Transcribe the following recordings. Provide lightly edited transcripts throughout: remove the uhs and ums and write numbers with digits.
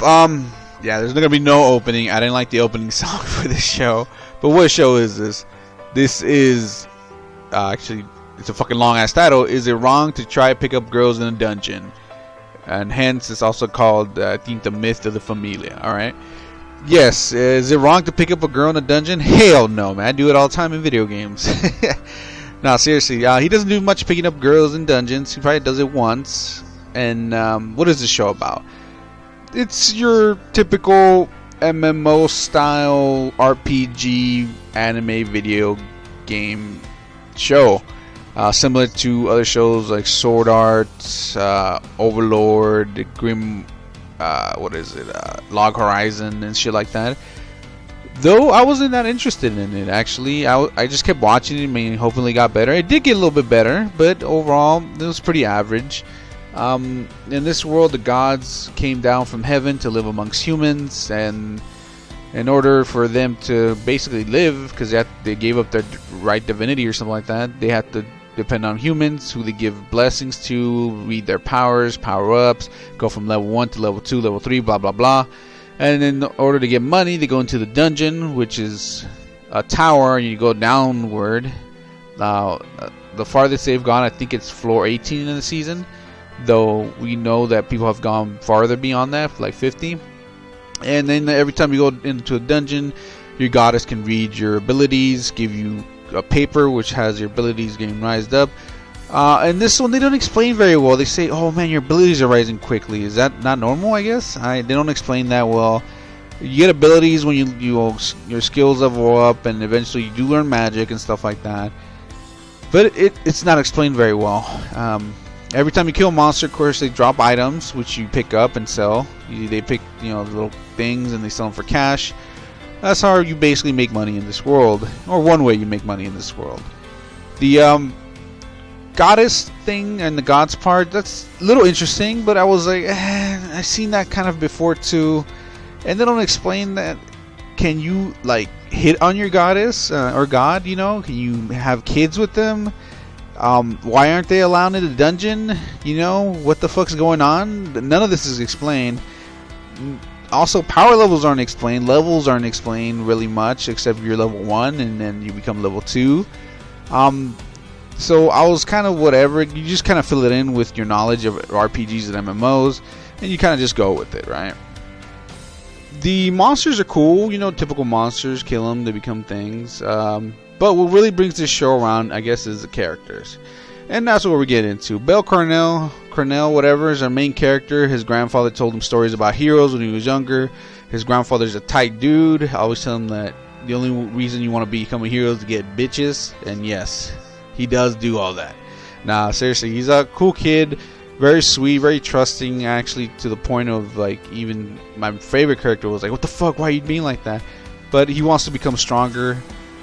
Yeah, there's gonna be no opening. I didn't like the opening song for this show. But what show is this? This is actually, it's a fucking long ass title. Is it wrong to try to pick up girls in a dungeon? And hence it's also called, I think, the myth of the Familia. All right. Yes. Is it wrong to pick up a girl in a dungeon? Hell no, man. I do it all the time in video games. No, seriously. He doesn't do much picking up girls in dungeons. He probably does it once. And what is the show about? It's your typical MMO style RPG anime video game show, similar to other shows like Sword Art, Overlord, Grim, Log Horizon and shit like that. Though I wasn't that interested in it, actually. I just kept watching it. I mean, hopefully it got better. It did get a little bit better, but overall it was pretty average. In this world, the gods came down from heaven to live amongst humans, and in order for them to basically live, because they gave up their right divinity or something like that, they had to depend on humans who they give blessings to, read their powers, power-ups, go from level 1 to level 2, level 3, blah blah blah. And in order to get money, they go into the dungeon, which is a tower, and you go downward. Now, the farthest they've gone, I think it's floor 18 in the season. Though we know that people have gone farther beyond that, like 50. And then every time you go into a dungeon, your goddess can read your abilities, give you a paper which has your abilities getting rised up. And this one they don't explain very well. They say, "Oh man, your abilities are rising quickly." Is that not normal? I guess they don't explain that well. You get abilities when your skills level up, and eventually you do learn magic and stuff like that. But it's not explained very well. Every time you kill a monster, of course, they drop items which you pick up and sell. They pick, little things and they sell them for cash. That's how you basically make money in this world, or one way you make money in this world. The goddess thing and the gods part, that's a little interesting, but I was like, I've seen that kind of before too. And they don't explain that. Can you hit on your goddess or god? Can you have kids with them? Why aren't they allowed in the dungeon? What the fuck's going on? None of this is explained. Also, power levels aren't explained. Levels aren't explained really much, except you're level 1 and then you become level 2. So I was kind of whatever. You just kind of fill it in with your knowledge of RPGs and MMOs, and you kind of just go with it, right? The monsters are cool. Typical monsters. Kill them, they become things. But what really brings this show around, I guess, is the characters. And that's what we get into. Bell Cornell, whatever, is our main character. His grandfather told him stories about heroes when he was younger. His grandfather's a tight dude. I always tell him that the only reason you want to become a hero is to get bitches. And yes, he does do all that. Nah, seriously, he's a cool kid. Very sweet, very trusting, actually, to the point of, even my favorite character was like, what the fuck, why are you being like that? But he wants to become stronger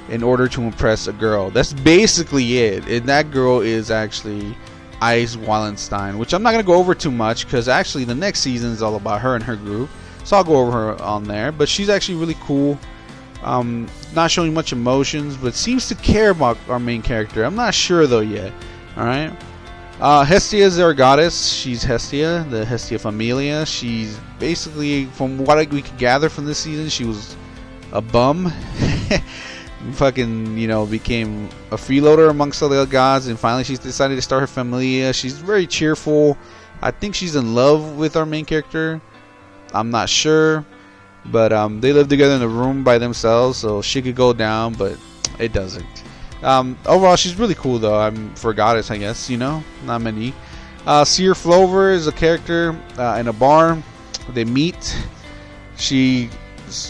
in order to impress a girl. That's basically it. And that girl is actually Ice Wallenstein, which I'm not going to go over too much, because actually the next season is all about her and her group. So I'll go over her on there. But she's actually really cool. Not showing much emotions, but seems to care about our main character. I'm not sure though yet. Alright. Hestia is our goddess. She's Hestia, the Hestia Familia. She's basically, from what we could gather from this season, she was a bum. Fucking, became a freeloader amongst other gods, and finally she's decided to start her Familia. She's very cheerful. I think she's in love with our main character. I'm not sure, but they live together in a room by themselves, so she could go down, but it doesn't. Overall, she's really cool though. For a goddess, I guess. Not many. Seer Flover is a character in a bar. They meet. She's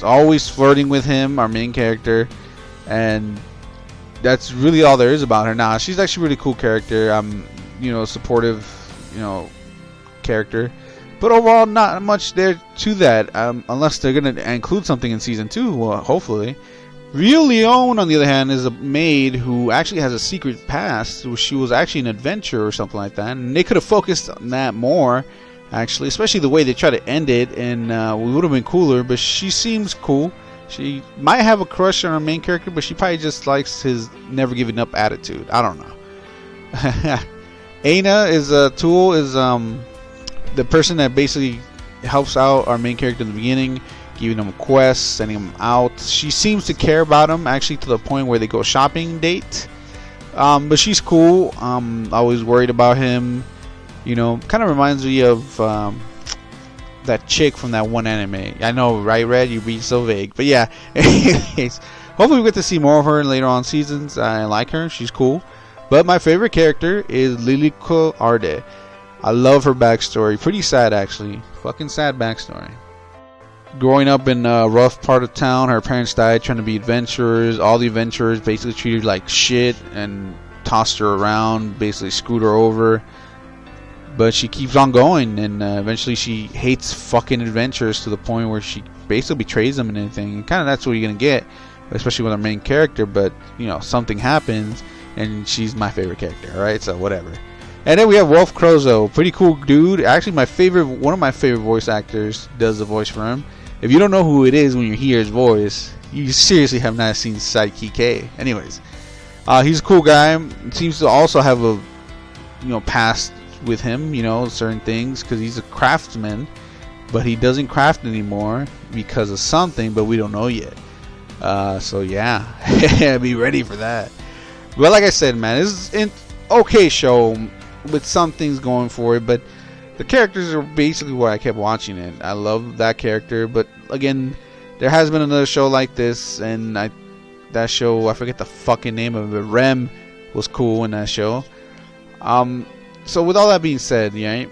always flirting with him, our main character. And that's really all there is about her. Now, she's actually a really cool character. Supportive, character. But overall, not much there to that. Unless they're going to include something in Season 2, well, hopefully. Real Leon, on the other hand, is a maid who actually has a secret past. She was actually an adventurer or something like that. And they could have focused on that more, actually. Especially the way they try to end it. And it would have been cooler. But she seems cool. She might have a crush on our main character, but she probably just likes his never giving up attitude. I don't know. Aina is the person that basically helps out our main character in the beginning, giving him quests, sending him out. She seems to care about him, actually, to the point where they go shopping date. But she's cool. I was worried about him. You know, kind of reminds me of that chick from that one anime. I know, right, Red? You're being so vague. But yeah, anyways, hopefully we get to see more of her in later on seasons. I like her. She's cool. But my favorite character is Liliko Arde. I love her backstory. Pretty sad, actually. Fucking sad backstory. Growing up in a rough part of town, her parents died trying to be adventurers. All the adventurers basically treated her like shit and tossed her around, basically screwed her over. But she keeps on going, and eventually she hates fucking adventurers to the point where she basically betrays them and anything. And kind of that's what you're gonna get, especially with our main character. But you know, something happens, and she's my favorite character. Alright, so whatever. And then we have Wolf Crozo, pretty cool dude. Actually, one of my favorite voice actors does the voice for him. If you don't know who it is when you hear his voice, you seriously have not seen Sidekick K. Anyways, he's a cool guy. Seems to also have a past with him, certain things, because he's a craftsman, but he doesn't craft anymore because of something, but we don't know yet. So yeah, be ready for that. But like I said, man, this is an okay show with some things going for it, but the characters are basically why I kept watching it. I love that character, but again, there has been another show like this, and that show, I forget the fucking name of it. Rem was cool in that show. So with all that being said, yeah,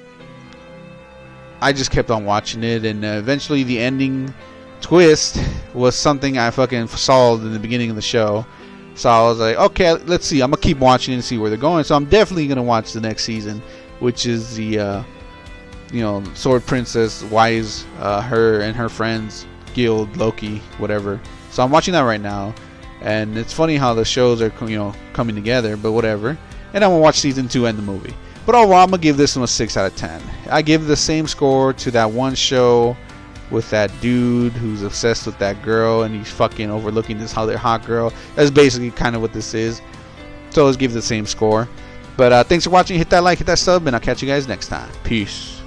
I just kept on watching it, and eventually the ending twist was something I fucking saw in the beginning of the show. So I was like, okay, let's see. I'm gonna keep watching and see where they're going. So I'm definitely gonna watch the next season, which is the Sword Princess Wise, her and her friends guild, Loki, whatever. So I'm watching that right now, and it's funny how the shows are coming together, but whatever. And I'm gonna watch season 2 and the movie. But overall, I'm gonna give this one a 6 out of 10. I give the same score to that one show with that dude who's obsessed with that girl, and he's fucking overlooking this other hot girl. That's basically kind of what this is. So let's give the same score. But thanks for watching. Hit that like, hit that sub, and I'll catch you guys next time. Peace.